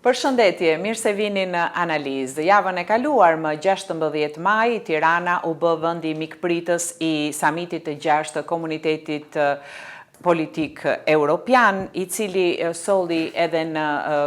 Përshëndetje, mirë se vini në analizë. Javën e kaluar më 16 maj, Tirana u bë vendi mikpritës i samitit të 6 të komunitetit politik europian, i cili solli edhe në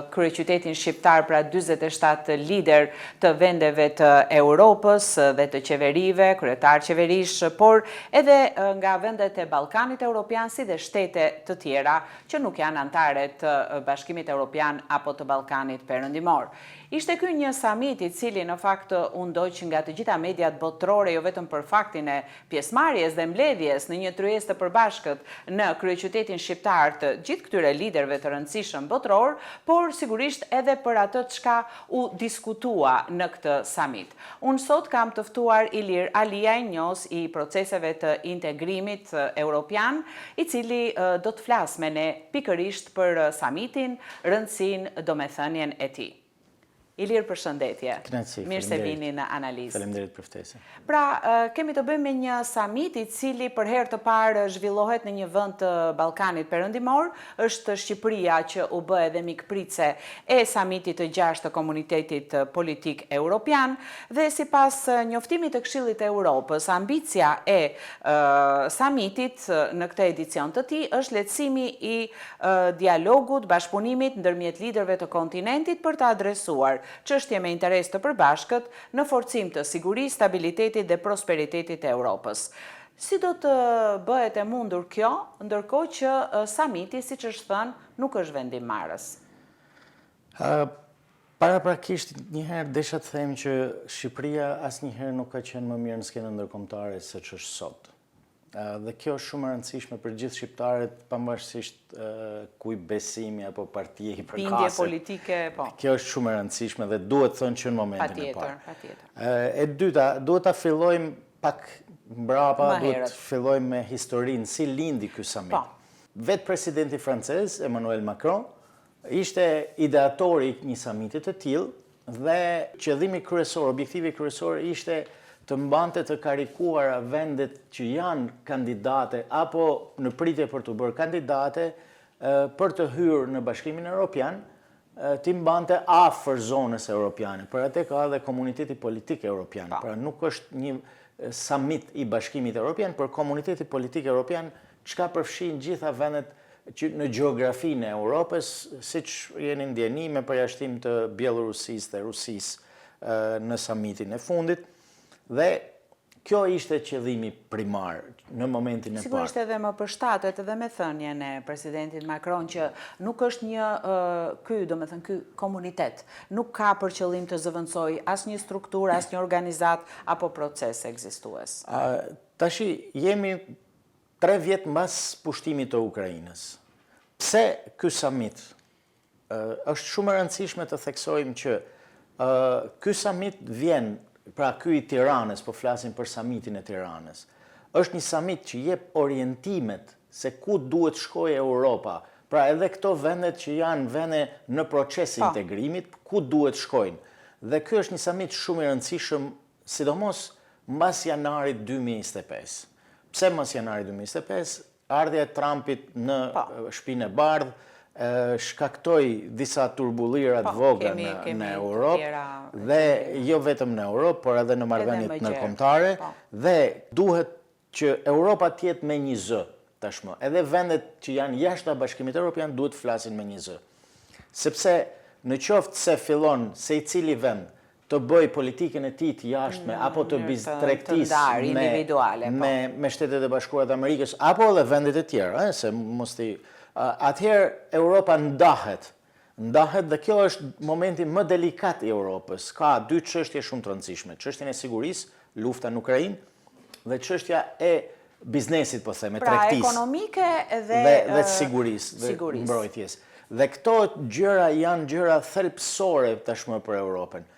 kryeqytetin shqiptar pra 47 lider të vendeve të Europës dhe të qeverive, kryetar qeverish, por edhe nga vendet e Ballkanit Europian si dhe shtete të tjera që nuk janë anëtare të Bashkimit Europian apo të Ballkanit Perëndimor. Ishte ky një samit i cili në fakt u ndoq nga të gjitha mediat botërore, jo vetëm për faktin e pjesëmarrjes dhe mbledhjes në një tryezë të përbashkët në kryeqytetin shqiptar të gjithë këtyre liderëve të rëndësishëm botëror, por sigurisht edhe për atë çka u diskutua në këtë samit. Unë sot kam të ftuar Ilir Aliaj, njohës i proceseve të integrimit europian, i cili do të flas me ne pikërisht për samitin, rëndësinë, domethënien e tij. Ilir, përshëndetje. Kënaqësi. Mirë se vini në analizë. Faleminderit për ftesën. Pra, kemi të bëjmë me një samit i cili për herë të parë zhvillohet në një vend të Ballkanit Perëndimor, është Shqipëria që u bë edhe mikpritëse e samitit të 6 të komunitetit politik europian dhe sipas njoftimit të Këshillit të Europës, ambicia e samitit në këtë edicion të tij është lehtësimi i dialogut, bashkëpunimit ndërmjet liderëve të kontinentit për të adresuar çështje me interes të përbashkët në forcim të sigurisë, stabilitetit dhe prosperitetit e Europës. Si do të bëhet e mundur kjo, ndërkohë që samiti, siç është thënë, nuk është vendimmarrës? Paraprakisht njëherë desha të them që Shqipëria asnjëherë nuk ka qenë më mirë në skenën ndërkombëtare se ç'është sot. Dhe kjo është shumë e rëndësishme për gjithë shqiptarët, pavarësisht kuj besimi apo partie i përkasë. Bindje politike, po. Kjo është shumë e rëndësishme dhe duhet thënë që në momentin e parë. Patjetër. E dyta, duhet ta fillojmë pak mbrapa, duhet të fillojmë me historinë, si lindi ky samit. Vetë presidenti francez, Emmanuel Macron, ishte ideatori i një samiti të tillë dhe qëllimi kryesor, objektivi kryesor ishte të mbante të karikuara vendet që janë kandidate apo në pritje për të bërë kandidate për të hyrë në Bashkimin Evropian, të mbante afër zonës europiane. Për atë ka edhe komuniteti politik europian. Pra nuk është një samit i Bashkimit Evropian, por komuniteti politik europian çka përfshin gjitha vendet që në gjeografinë e Europës, siç jeni ndjeni me përjashtim të Bielorusisë dhe Rusisë në samitin e fundit. Dhe kjo ishte qëllimi primar në momentin e parë. Sigurisht edhe më përshtatet edhe me thënien e presidentit Macron që nuk është një ky komunitet, nuk ka për qëllim të zëvendësoj asnjë strukturë, asnjë organizat apo proces ekzistues. Tashi jemi 3 vjet mbas pushtimit të Ukrainës. Pse ky summit? Është shumë e rëndësishme të theksojmë që ky summit vjen, pra ky i Tiranës, po flasim për samitin e Tiranës, është një samit që jep orientimet se ku duhet shkojë Europa, pra edhe këto vendet që janë vende në proces integrimit, ku duhet shkojnë. Dhe ky është një samit shumë i rëndësishëm, sidomos mbas janarit 2025. Pse mbas janarit 2025? Ardhja e Trumpit në Shtëpinë e Bardhë shkaktoi disa turbulira të vogla në Europë dhe jo vetëm në Europë, por edhe në marrëdhëniet ndërkombëtare dhe duhet që Europa të jetë me një zë tashmë. Edhe vendet që janë jashtë Bashkimit Evropian duhet të flasin me një zë. Sepse në qoftë se fillon se i cili vend të bëj politikën e tij të jashtme apo të tregtisë me Shtetet e Bashkuara të Amerikës apo edhe vendet e tjera, se mos i atëherë Europa ndahet dhe kjo është momenti më delikat i Europës. Ka 2 çështje shumë të rëndësishme, çështjen e sigurisë, lufta në Ukrainë dhe çështja e biznesit, po them, tregtisë. Pra ekonomike dhe sigurisë, dhe mbrojtjes. Dhe këto gjëra janë gjëra thelbësore tashmë për Europën.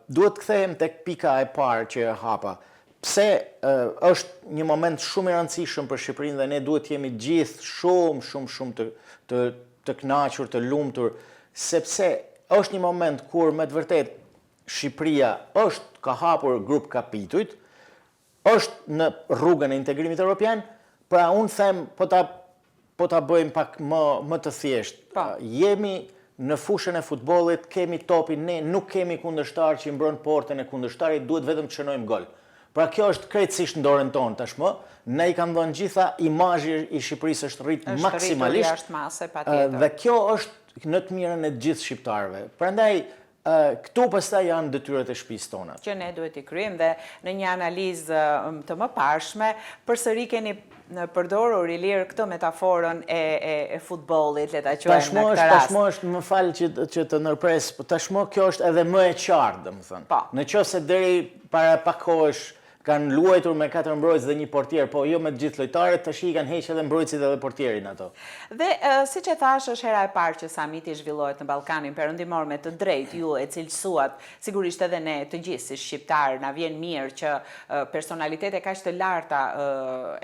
Duhet të kthehem tek pika e parë që e hapa. Pse është një moment shumë i rëndësishëm për Shqipërinë dhe ne duhet jemi gjithë shumë të kënaqur, të lumtur, sepse është një moment kur me të vërtet Shqipëria ka hapur grup kapitujt, është në rrugën e integrimit evropian, pra unë them po ta bëjmë pak më të thjeshtë. Jemi në fushën e futbollit kemi topin, ne nuk kemi kundërshtar që i mbron portën e kundërshtarit, duhet vetëm të shënojmë gol. Pra kjo është krejtësisht në dorën tonë tashmë, ne i kanë dhënë gjitha, imazhi i Shqipërisë është rrit maksimalisht, dhe kjo është në të mirën e gjithë shqiptarëve. Prandaj këtu pastaj janë detyrat e shtëpisë tona. Që ne duhet i kryejmë dhe në një analizë të mëparshme, përsëri keni përdorur i lirë këtë metaforën e futbollit, le ta quajmë në këtë rast. Tashmë është, më fal që të ndërpres, tashmë kjo është edhe më e qartë, domethënë. Nëse deri para pak kohësh kanë luajtur me 4 mbrojtës dhe 1 portier, po jo me të gjithë lojtarët, tash i kanë heqë edhe mbrojtësit edhe portierin ato. Dhe siç e thash, është hera e parë që samiti zhvillohet në Ballkanin Perëndimor me të drejtë, ju e cilësuat, sigurisht edhe ne të gjithë si shqiptarë, na vjen mirë që personalitete kaq të larta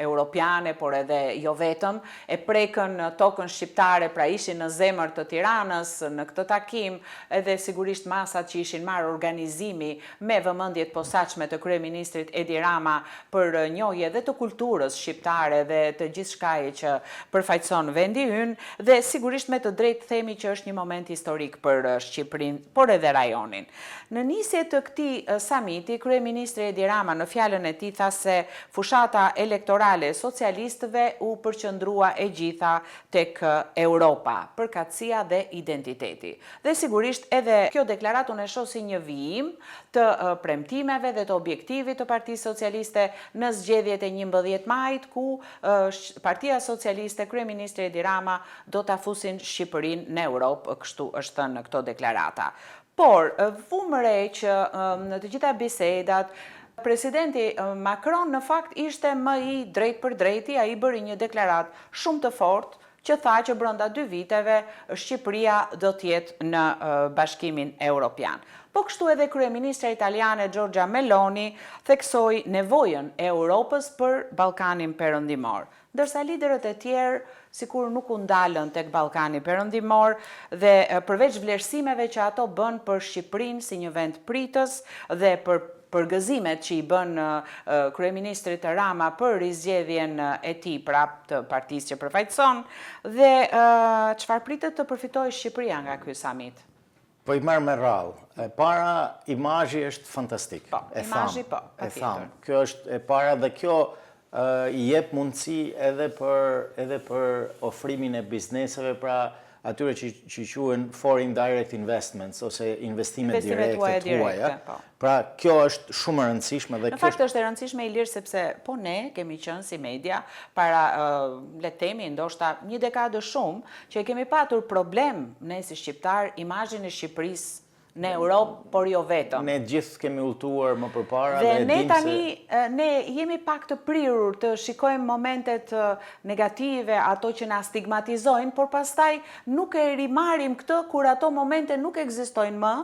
europiane, por edhe jo vetëm, e prekën tokën shqiptare, pra ishin në zemër të Tiranës në këtë takim, edhe sigurisht masat që ishin marrë organizimi me vëmendjet posaçme të kryeministrit Edi Rama për njohje dhe të kulturës shqiptare dhe të gjithçkaje që përfaqëson vendi ynë, dhe sigurisht me të drejtë themi që është një moment historik për Shqipërinë, por edhe rajonin. Në nisje të këtij samiti, kryeministri Edi Rama në fjalën e tij tha se fushata elektorale e socialistëve u përqendrua e gjitha tek Europa, përkatësia dhe identiteti. Dhe sigurisht edhe kjo deklaratë unë e shoh si një vijim të premtimeve dhe të objektivit të Partisë Socialiste në zgjedhjet e 11 majit, ku Partia Socialiste, kryeministri Edi Rama do ta fusin Shqipërinë në Europë, kështu është thënë në këto deklarata. Por vum re që në të gjitha bisedat presidenti Macron në fakt ishte më i drejt për drejti, ai bëri një deklaratë shumë të fortë që tha që brenda 2 viteve Shqipëria do të jetë në Bashkimin Evropian. Po kështu edhe kryeministra italiane Giorgia Meloni theksoi nevojën e Europës për Ballkanin Perëndimor, ndërsa liderët e tjerë sikur nuk u ndalën tek Ballkani Perëndimor dhe përveç vlerësimeve që ato bën për Shqipërinë si një vend pritës dhe për përgëzimet që i bën kryeministrit Rama për rizgjedhjen e tij prap të partisë që përfaqëson, dhe çfarë pritet të përfitojë Shqipëria nga ky samit? Po i marr me radhë. E para, imazhi është fantastik. Po, imazhi po, patjetër. Kjo është e para dhe kjo i jep mundësi edhe për ofrimin e bizneseve, pra atyre që quhen foreign direct investments ose investimet direkte të huaja. Pra kjo është shumë e rëndësishme. Në fakt është e rëndësishme i lirë sepse po ne kemi qenë si media para le të themi ndoshta një dekadë shumë që kemi patur problem ne si shqiptar imazhin e Shqipërisë në Europë, por jo vetëm. Ne gjithë kemi udhëtuar më përpara dhe ne tani ne jemi pak të prirur të shikojmë momentet negative, ato që na stigmatizojnë, por pastaj nuk e rimarim këtë kur ato momente nuk ekzistojnë më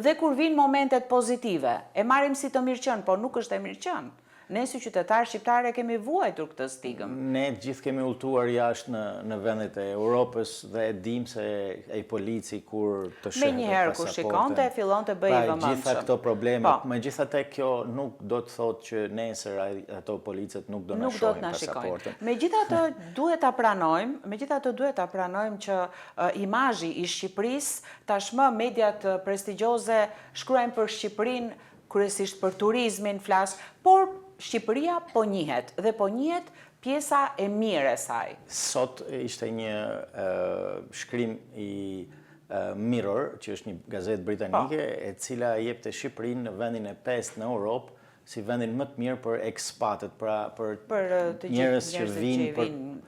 dhe kur vinë momentet pozitive. E marrim si të mirëqen, por nuk është e mirëqen. Ne si qytetarë shqiptare kemi vuajtur këtë stigëm. Ne gjithë kemi udhëtuar jashtë në vendet e Europës dhe e dim se ai polici kur të shëhet menjëherë kur shikonte fillon të bëjë vëmendshëm. Gjitha këto probleme, megjithatë kjo nuk do të thotë që nesër ato policët nuk do na shohin pasaportën. Megjithatë duhet ta pranojmë që imazhi i Shqipërisë tashmë mediat prestigjioze shkruajnë për Shqipërinë, kryesisht për turizmin flas, por Shqipëria po njihet dhe po njihet pjesa e mirë e saj. Sot ishte një shkrim i Mirror, që është një gazetë britanike, e cila jepte Shqipërinë në vendin e 5 në Europë si vendin më të mirë për ekspatët, pra për njerëz që vinë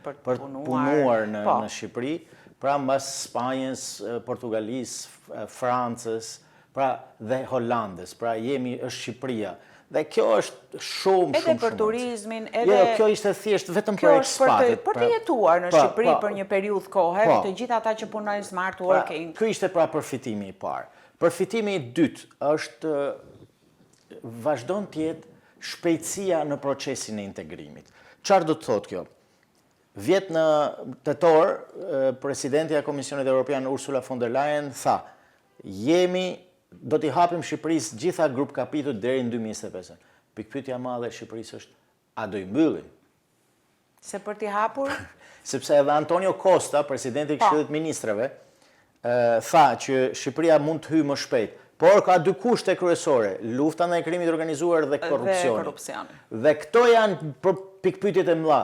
për të punuar në Shqipëri, pra mbas Spanjës, Portugalisë, Francës, pra dhe Holandës, pra është Shqipëria. Dhe kjo është shumë. Edhe për turizmin, edhe... Jo, kjo ishte thjesht vetëm për ekspatët. Për të jetuar në Shqipëri për një periudhë kohe, të gjithë ata që punojnë smart working. Ky ishte pra përfitimi i parë. Përfitimi i dytë është vazhdon të jetë shpejtësia në procesin e integrimit. Çfarë do të thotë kjo? Vjet në tetor, presidentja e Komisionit Evropian Ursula von der Leyen tha, do t'i hapim Shqipërisë gjitha grup kapitut deri në 2025. Pikpyetja madhe e Shqipërisë është, a do i mbyllim? Se për t'i hapur? Sepse edhe Antonio Costa, presidenti i Këshillit Ministrave, tha që Shqipëria mund të hyjë më shpejt, por ka dy kushte kryesore, lufta ndaj krimit organizuar dhe korrupsioni. Dhe këto janë pikpyetjet e mëdha.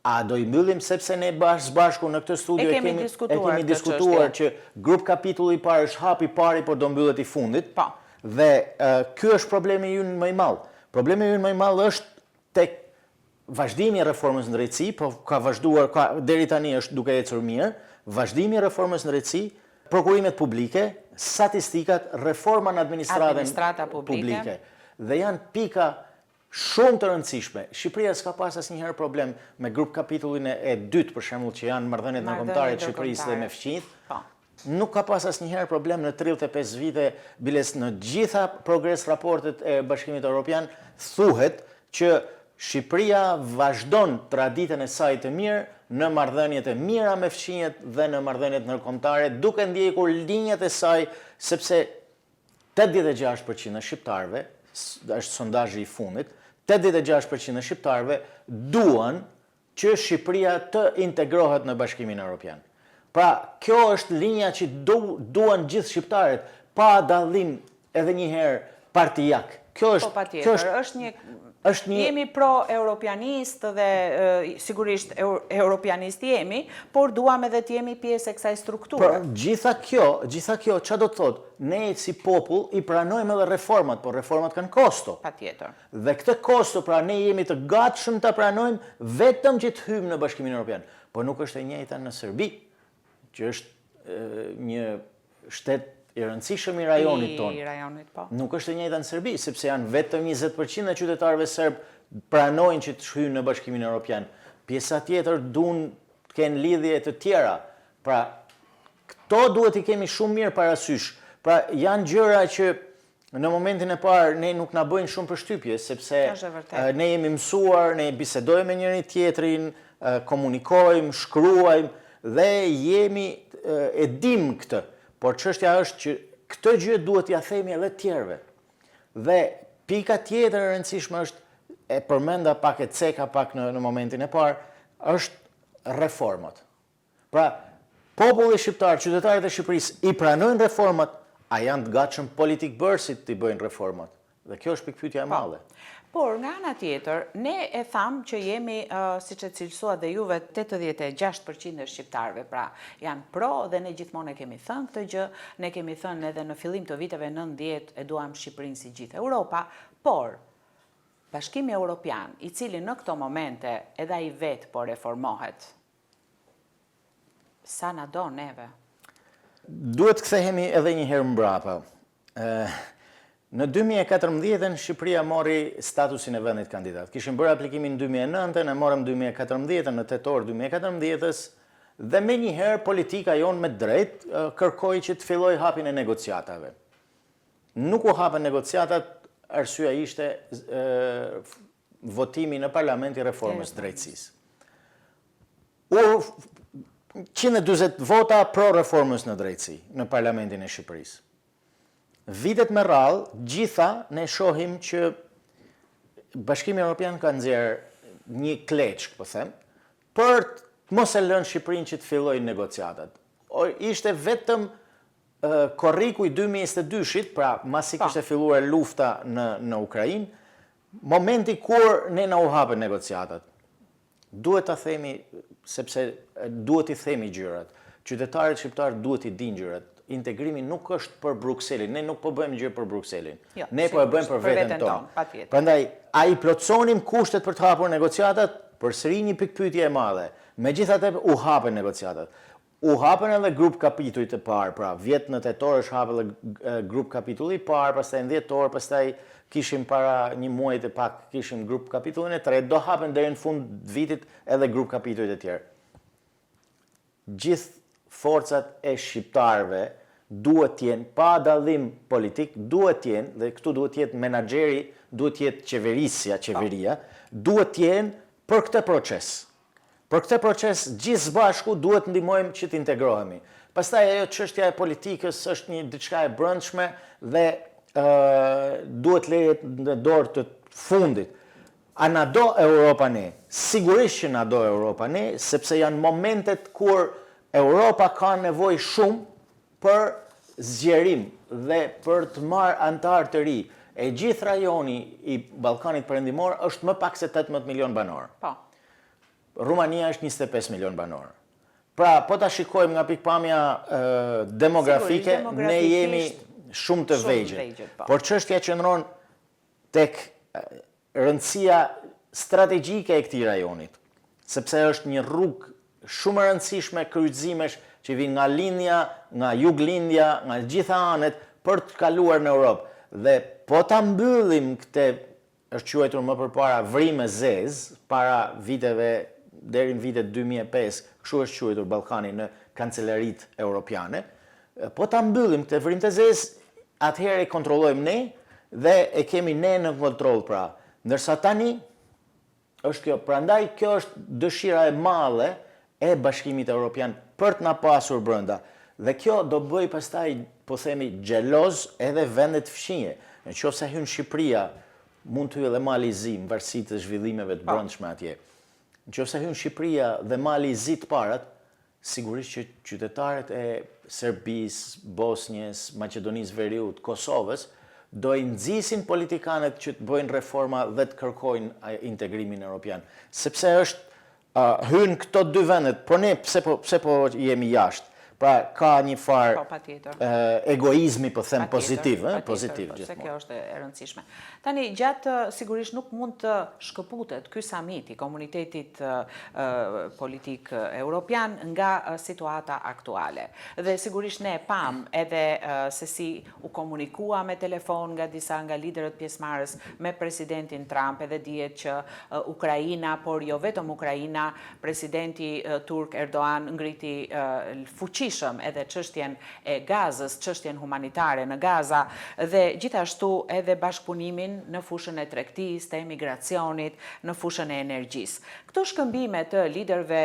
A do i mbyllim sepse ne bashku në këtë studio e kemi diskutuar që grup kapitulli i parë është hapi i pari, por do mbyllet i fundit. Dhe ky është problemi ynë më i madh. Problemi ynë më i madh është tek vazhdimi i reformës në drejtësi, po ka vazhduar deri tani është duke ecur mirë, vazhdimi i reformës në drejtësi, prokurimet publike, statistikat, reforma në administratën publike. Dhe janë pika shumë të rëndësishme. Shqipëria s'ka pas asnjëherë problem me grup kapitullin e dytë, për shembull, që janë marrëdhëniet ndërkombëtare të Shqipërisë dhe me fqinjtë. Nuk ka pas asnjëherë problem në 35 vite, biles në gjitha progres raportet e Bashkimit Evropian thuhet që Shqipëria vazhdon traditën e saj të mirë në marrëdhëniet e mira me fqinjet dhe në marrëdhëniet ndërkombëtare, duke ndjekur linjat e saj, sepse 86% e shqiptarëve, është sondazhi i fundit, 86% e shqiptarëve duan që Shqipëria të integrohet në Bashkimin Evropian. Pra, kjo është linja që duan gjithë shqiptarët, pa dallim edhe një herë partijak. Po patjetër, është një... Jemi pro-europianist dhe sigurisht europianist jemi, por duam edhe të jemi pjesë e kësaj strukture. Gjitha kjo, që do të thotë? Ne si popull i pranojmë edhe reformat, por reformat kanë kosto. Patjetër. Dhe këtë kosto, pra ne jemi të gatshëm ta pranojmë vetëm që të hyjmë në Bashkimin Evropian. Por nuk është e njëjta në Serbi, që është një shtet i rëndësishëm i rajonit tonë. Nuk është e njëjta në Serbi, sepse janë vetëm 20% e qytetarëve serb pranojnë që të hyjnë në Bashkimin Evropian. Pjesa tjetër duan të kenë lidhje të tjera. Pra, këto duhet i kemi shumë mirë parasysh. Pra, janë gjëra që në momentin e parë ne nuk na bëjnë shumë përshtypje, sepse ne jemi mësuar, ne bisedojmë me njëri tjetrin, komunikojmë, shkruajmë dhe jemi e dim këtë. Por çështja është që këtë gjë duhet t'ia themi edhe tjerëve. Dhe pika tjetër e rëndësishme është, e përmenda pak e ceka pak në momentin e parë, është reformat. Pra, populli shqiptar, qytetarët e Shqipërisë i pranojnë reformat, a janë të gatshëm politik bërësit të i bëjnë reformat. Dhe kjo është pikpyetja e madhe. Por, nga ana tjetër, ne e thamë që jemi, siç e cilësua dhe juve, 86% e shqiptarëve, pra janë pro dhe ne gjithmonë e kemi thënë këtë gjë, ne kemi thënë edhe në fillim të viteve 90 e duam Shqipërinë si gjithë Europa, por Bashkimi Evropian, i cili në këto momente edhe ai vetë po reformohet, sa na do neve? Duhet kthehemi edhe një herë mbrapa. Në 2014 Shqipëria mori statusin e vendit kandidat. Kishim bërë aplikimin në 2009, ne morëm 2014, në tetor 2014, dhe me njëherë politika jonë me drejt kërkoi që të filloj hapin e negociatave. Nuk u hapën negociatat, arsyeja ishte votimi në Parlamenti reformës drejtësisë. 140 vota pro reformës në drejtësi në Parlamentin e Shqipërisë. Vitet me radhë, gjitha ne shohim që Bashkimi Evropian ka nxjerrë një kleçk, po them, për mos e lënë Shqipërinë që të fillojë negociatat. Ishte vetëm korriku i 2022-shit, pra masi kishte filluar lufta në Ukrainë, momenti kur ne na u hapën negociatat. Duhet ta themi, sepse duhet i themi gjërat. Qytetarët shqiptar duhet i dinë gjërat. Integrimi nuk është për Brukselin, ne nuk po bëjmë gjë për Brukselin. Ne po e bëjmë për veten tonë. Prandaj, a i plotësonim kushtet për të hapur negociatat? Përsëri një pikpyetje e madhe. Megjithatë u hapën negociatat. U hapën edhe grup kapitullit të parë, pra vjet në tetor është hapur edhe grup kapitulli i parë, pastaj në dhjetor, pastaj kishim para një muaji të pak kishim grup kapitullin e tretë, do hapen deri në fund vitit edhe grup kapitullit e tjerë. Gjithë forcat e shqiptarëve duhet t'jenë pa dallim politik, duhet t'jenë, dhe këtu duhet t'jetë menaxheri, duhet t'jetë qeveria, duhet t'jenë për këtë proces. Për këtë proces gjithë bashku duhet ndihmojmë që t'integrohemi. Pastaj ajo çështja e politikës është një diçka e brendshme dhe duhet lehet në dorë të fundit. A na do Europa ne? Sigurisht që na do Europa ne, sepse janë momentet kur Europa ka nevojë shumë për zgjerim dhe për të marrë antar të ri, e gjithë rajoni i Ballkanit Perëndimor është më pak se 18 milion banor. Po. Rumania është 25 milion banor. Pra, po ta shikojmë nga pikpamja demografike, ne jemi shumë të vegjël. Por çështja qëndron tek rëndësia strategjike e këtij rajonit, sepse është një rrugë shumë e rëndësishme kryqëzimesh që vijnë nga lindja, nga juglindja, nga gjitha anet për të kaluar në Europë. Dhe po ta mbyllim këtë, është quajtur më përpara vrimë zezë, para viteve deri në vitet 2005, kështu është quajtur Ballkani në kancelarit europiane. Po ta mbyllim këtë vrimë të zezë, atëherë e kontrollojmë ne dhe e kemi ne në kontroll pra. Ndërsa tani është kjo, prandaj kjo është dëshira e madhe e Bashkimit Evropian për të na pasur brenda. Dhe kjo do bëj pastaj, po themi, xheloz edhe vendet fqinje. Nëse hyn Shqipëria, mund të hyjë edhe Mali i Zi, varësi të zhvillimeve të brendshme atje. Nëse hyn Shqipëria dhe Mali i Zi të parat, sigurisht që qytetarët e Serbisë, Bosnjës, Maqedonisë Veriut, Kosovës do i nxisin politikanët që të bëjnë reforma dhe të kërkojnë integrimin evropian. Sepse është hyn këto dy vendet, por ne pse po jemi jashtë? Pra ka një farë egoizmi, po them, pozitiv. Pozitiv se kjo është e rëndësishme. Tani, gjatë sigurisht nuk mund të shkëputet ky samit i komunitetit politik europian nga situata aktuale. Dhe sigurisht ne pam edhe se si u komunikua me telefon nga disa nga liderët pjesëmarrës me presidentin Trump, edhe dihet që Ukraina, por jo vetëm Ukraina, presidenti turk Erdogan ngriti fuqishëm edhe çështjen e gazës, çështjen humanitare në Gaza dhe gjithashtu edhe bashkëpunimin në fushën e tregtisë, të emigracionit, në fushën e energjisë. Këto shkëmbime të liderëve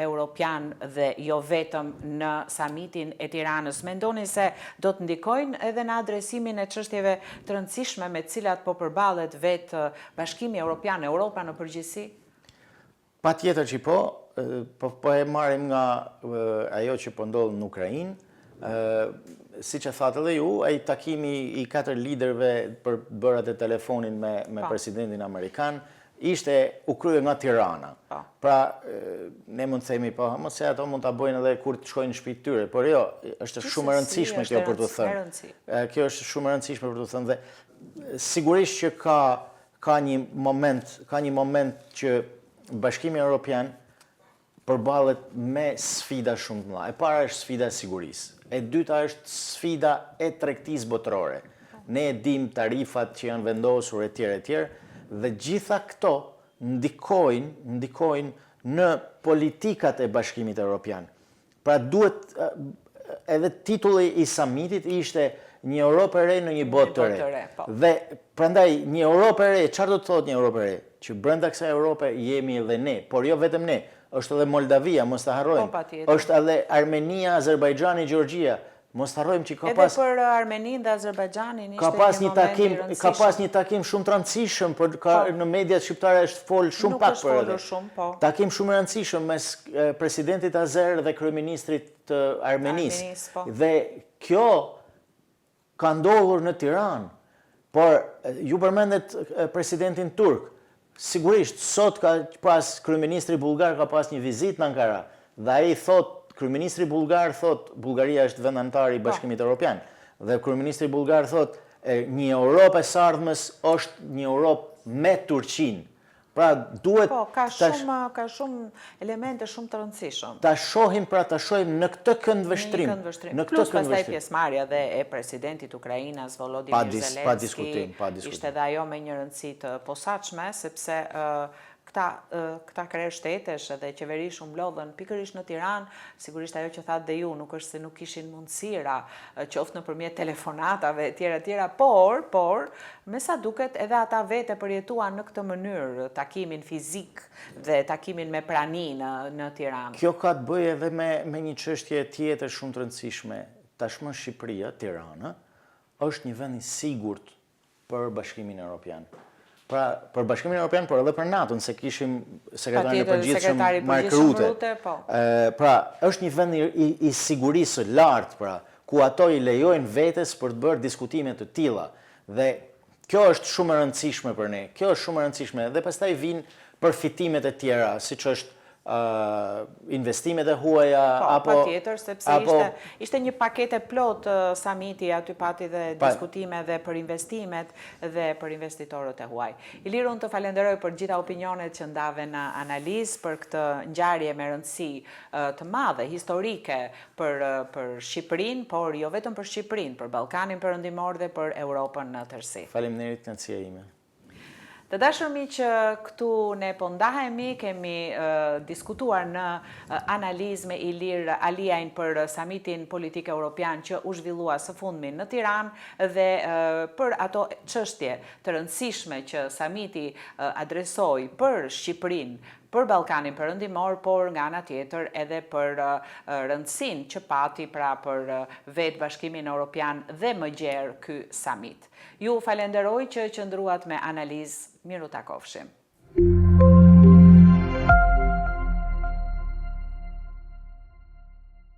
europian dhe jo vetëm në samitin e Tiranës, mendoni se do të ndikojnë edhe në adresimin e çështjeve të rëndësishme me të cilat po përballet vetë Bashkimi Evropian, Europa në përgjithësi? Patjetër që po e marrim nga ajo që po ndodh në Ukrainë, siç e thatë edhe ju, ai takimi i 4 liderëve për bërat e telefonin me presidentin amerikan u krye nga Tirana. Pra, ne mund të themi, po, mos se ato mund ta bëjnë edhe kur të shkojnë në shtëpitë tyre, por jo, është shumë e rëndësishme kjo për të thënë. Kjo është shumë e rëndësishme për të thënë dhe sigurisht që ka një moment që Bashkimi Evropian përballet me sfida shumë të mëdha. E para është sfida e sigurisë. E dyta është sfida e tregtisë botërore. Ne e dim tarifat që janë vendosur etj. Dhe gjitha këto ndikojnë në politikat e Bashkimit Evropian. Pra duhet edhe titulli i samitit ishte një Europë e re në një botë të re. Dhe prandaj një Europë e re, çfarë do të thotë një Europë e re? Që brenda kësaj Europe jemi edhe ne, por jo vetëm ne, është edhe Moldavia, mos ta harrojmë. Është edhe Armenia, Azerbajxhani, Gjeorgjia. Mos ta harrojmë që ka pas edhe për Armeninë dhe Azerbajxhanin ishte ka pas një takim shumë të rëndësishëm, por në mediat shqiptare është fol shumë pak për atë. Takim shumë i rëndësishëm mes presidentit azer dhe kryeministrit të Armenisë. Dhe kjo ka ndodhur në Tiranë, por ju përmendet presidentin turk. Sigurisht, sot ka pas kryeministri bullgar ka pas një vizitë në Ankara dhe ai thot, kryeministri bullgar thot, Bullgaria është vend antar i Bashkimit Evropian dhe kryeministri bullgar thot, një Europë e sardhmes është një Europë me Turqinë. Pra duhet ka shumë elemente shumë të rëndësishëm. Ta shohim në këtë këndvështrim. Plus pastaj pjesëmarrja dhe e presidentit Ukrainës Volodymyr Zelensky ishte dhe ajo me një rëndësi të posaçme sepse këta krerë shtetesh edhe qeveri shumë mlodhen pikërisht në Tiranë, sigurisht ajo që thatë dhe ju nuk është se nuk kishin mundësira, qoftë nëpërmjet telefonatave etj, por me sa duket edhe ata vete përjetuan në këtë mënyrë takimin fizik dhe takimin me prani në Tiranë. Kjo ka të bëjë edhe me një çështje tjetër shumë të rëndësishme. Tashmë Shqipëria, Tirana, është një vend i sigurt për Bashkimin Evropian. Pra, për Bashkimin Evropian, por edhe për NATO-n, se kishim sekretarin e përgjithshëm Mark Rutte. Pra, është një vend i sigurisë lartë, pra, ku ato i lejojnë vetes për të bërë diskutime të tilla. Dhe kjo është shumë e rëndësishme për ne. Kjo është shumë e rëndësishme dhe pastaj vinë përfitimet e tjera, siç është investimet e huaja apo patjetër, sepse ishte një pakete plot samiti, aty pati dhe diskutime dhe për investimet dhe për investitorët e huaj. Ilir, unë të falenderoj për gjitha opinionet që ndave në analizë për këtë ngjarje me rëndësi të madhe, historike për Shqipërinë, por jo vetëm për Shqipërinë, për Ballkanin Perëndimor dhe për Europën në tërësi. Faleminderit kënaqësia ime. Të dashur miq, që këtu ne po ndahemi, kemi diskutuar në analizë me Ilir Aliajin për samitin politik europian që u zhvillua së fundmi në Tiranë dhe për ato çështje të rëndësishme që samiti adresoi për Shqipërinë, për Ballkanin Perëndimor, por nga ana tjetër edhe për rëndësinë që pati pra për vetë Bashkimin Evropian dhe më gjerë ky samit. Ju falenderoj që qëndruat me analizë. Miru takofshim.